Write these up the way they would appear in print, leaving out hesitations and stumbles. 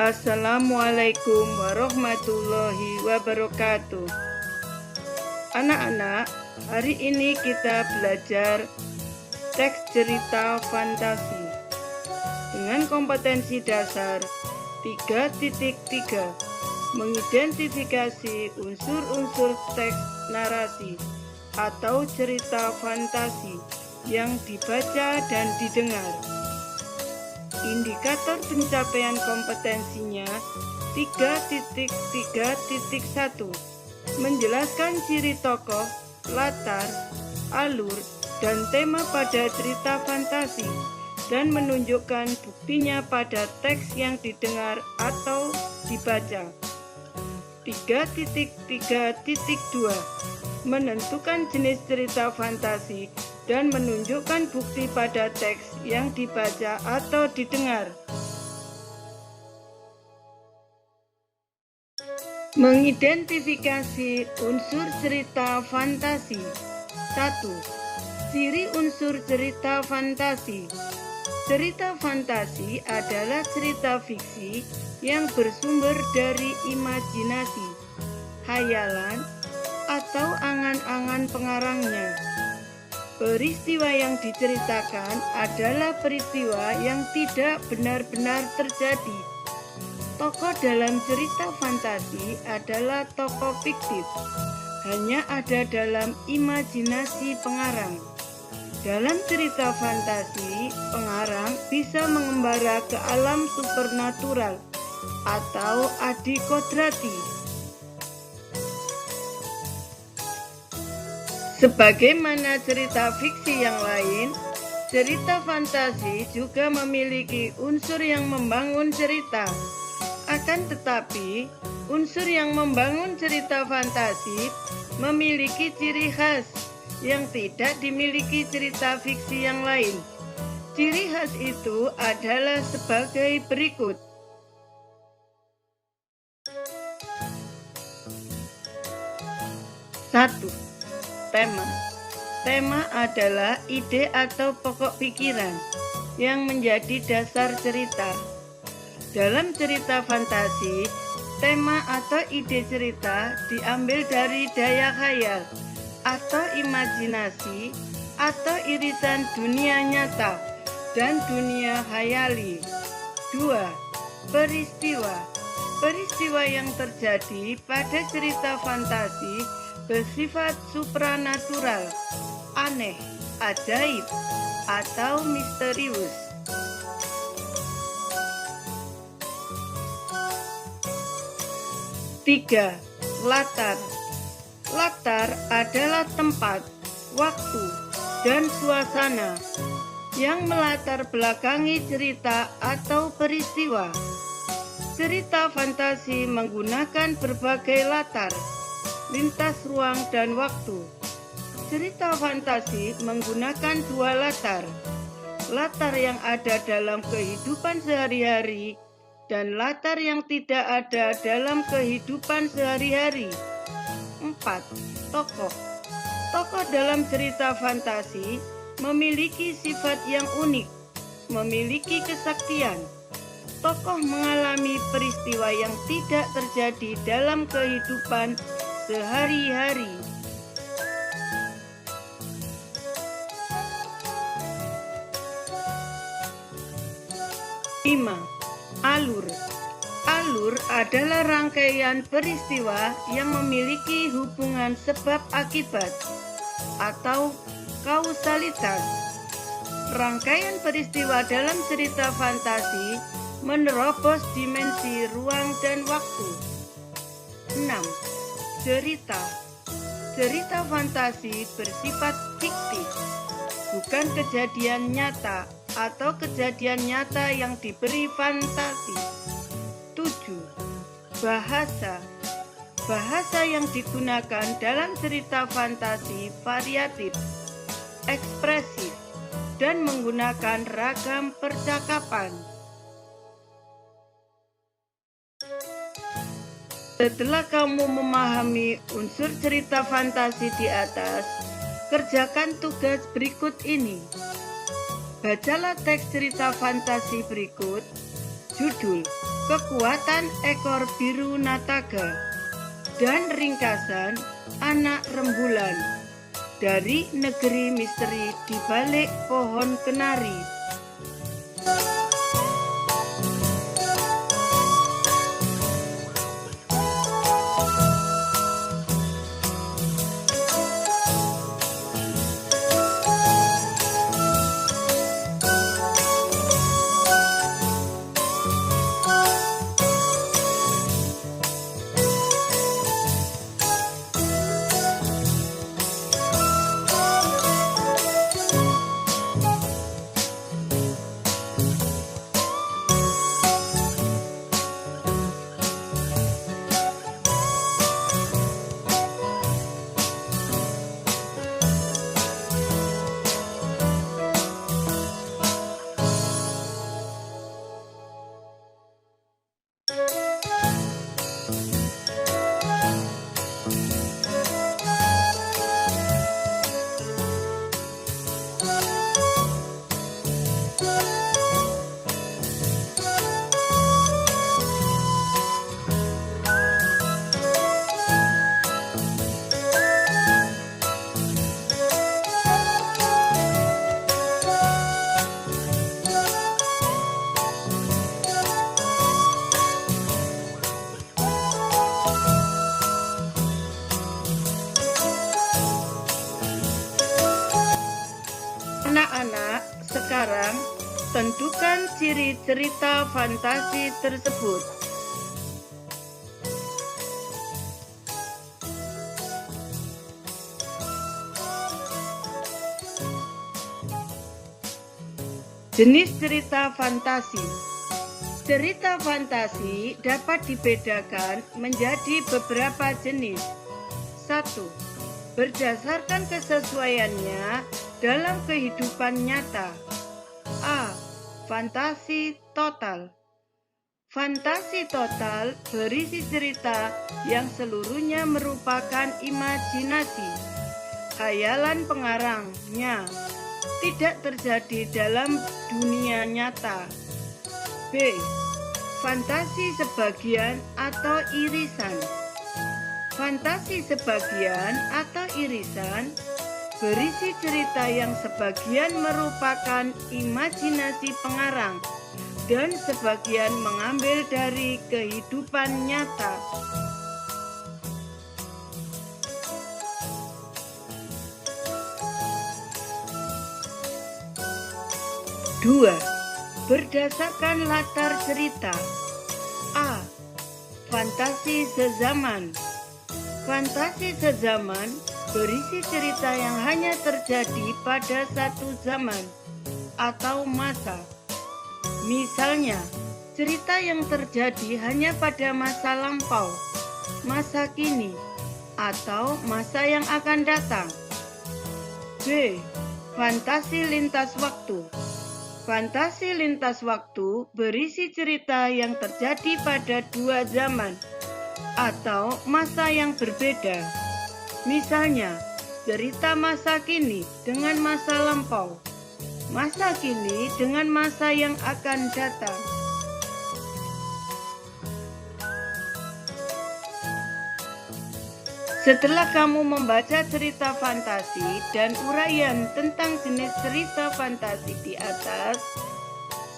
Assalamualaikum warahmatullahi wabarakatuh. Anak-anak, hari ini kita belajar teks cerita fantasi dengan kompetensi dasar 3.3, mengidentifikasi unsur-unsur teks narasi atau cerita fantasi yang dibaca dan didengar. Indikator pencapaian kompetensinya 3.3.1, menjelaskan ciri tokoh, latar, alur, dan tema pada cerita fantasi, dan menunjukkan buktinya pada teks yang didengar atau dibaca. 3.3.2, menentukan jenis cerita fantasi dan menunjukkan bukti pada teks yang dibaca atau didengar. Mengidentifikasi unsur cerita fantasi. 1. Ciri unsur cerita fantasi. Cerita fantasi adalah cerita fiksi yang bersumber dari imajinasi, hayalan, atau angan-angan pengarangnya. Peristiwa yang diceritakan adalah peristiwa yang tidak benar-benar terjadi. Tokoh dalam cerita fantasi adalah tokoh fiktif, hanya ada dalam imajinasi pengarang. Dalam cerita fantasi, pengarang bisa mengembara ke alam supernatural atau adikodrati. Sebagaimana cerita fiksi yang lain, cerita fantasi juga memiliki unsur yang membangun cerita. Akan tetapi, unsur yang membangun cerita fantasi memiliki ciri khas yang tidak dimiliki cerita fiksi yang lain. Ciri khas itu adalah sebagai berikut. 1. Tema. Tema adalah ide atau pokok pikiran yang menjadi dasar cerita. Dalam cerita fantasi, tema atau ide cerita diambil dari daya khayal atau imajinasi atau irisan dunia nyata dan dunia khayali. 2. Peristiwa. Peristiwa yang terjadi pada cerita fantasi bersifat supranatural, aneh, ajaib, atau misterius. 3. Latar. Latar adalah tempat, waktu, dan suasana yang melatar belakangi cerita atau peristiwa. Cerita fantasi menggunakan berbagai latar, lintas ruang dan waktu. Cerita fantasi menggunakan dua latar. Latar yang ada dalam kehidupan sehari-hari dan latar yang tidak ada dalam kehidupan sehari-hari. 4. Tokoh. Tokoh dalam cerita fantasi memiliki sifat yang unik, memiliki kesaktian. Tokoh mengalami peristiwa yang tidak terjadi dalam kehidupan sehari-hari. 5. Alur. Alur adalah rangkaian peristiwa yang memiliki hubungan sebab akibat atau kausalitas. Rangkaian peristiwa dalam cerita fantasi menerobos dimensi ruang dan waktu. 6. Cerita. Cerita fantasi bersifat fiktif, bukan kejadian nyata atau kejadian nyata yang diberi fantasi. 7. Bahasa. Bahasa yang digunakan dalam cerita fantasi variatif, ekspresif, dan menggunakan ragam percakapan. Setelah kamu memahami unsur cerita fantasi di atas, kerjakan tugas berikut ini. Bacalah teks cerita fantasi berikut. Judul: Kekuatan ekor biru nataga, dan ringkasan anak rembulan dari negeri misteri di balik pohon kenari. Anak-anak, sekarang tentukan ciri cerita fantasi tersebut. Jenis cerita fantasi. Cerita fantasi dapat dibedakan menjadi beberapa jenis. 1. Berdasarkan kesesuaiannya dalam kehidupan nyata. A. Fantasi total. Fantasi total berisi cerita yang seluruhnya merupakan imajinasi, khayalan pengarangnya, tidak terjadi dalam dunia nyata. B. Fantasi sebagian atau irisan. Fantasi sebagian atau irisan berisi cerita yang sebagian merupakan imajinasi pengarang dan sebagian mengambil dari kehidupan nyata. Dua. Berdasarkan latar cerita. A. Fantasi sezaman. Fantasi sezaman berisi cerita yang hanya terjadi pada satu zaman atau masa. Misalnya, cerita yang terjadi hanya pada masa lampau, masa kini, atau masa yang akan datang. B. Fantasi lintas waktu. Fantasi lintas waktu berisi cerita yang terjadi pada dua zaman atau masa yang berbeda. Misalnya, cerita masa kini dengan masa lampau, masa kini dengan masa yang akan datang. Setelah kamu membaca cerita fantasi dan uraian tentang jenis cerita fantasi di atas,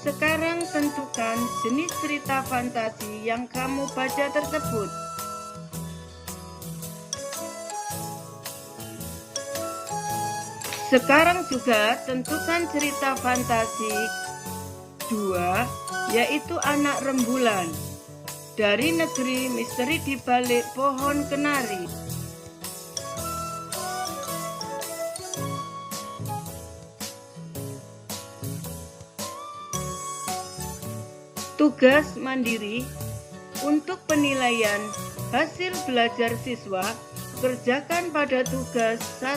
sekarang tentukan jenis cerita fantasi yang kamu baca tersebut. Sekarang juga tentukan cerita fantasi 2, yaitu Anak Rembulan, dari negeri misteri di balik pohon kenari. Tugas mandiri untuk penilaian hasil belajar siswa, kerjakan pada tugas 1,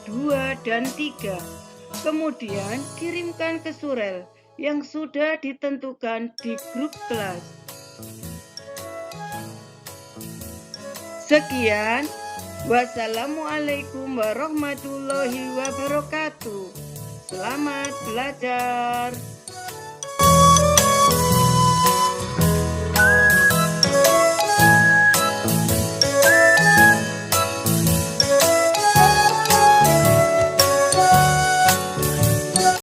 2, dan 3. Kemudian kirimkan ke surel yang sudah ditentukan di grup kelas. Sekian, wassalamualaikum warahmatullahi wabarakatuh. Selamat belajar.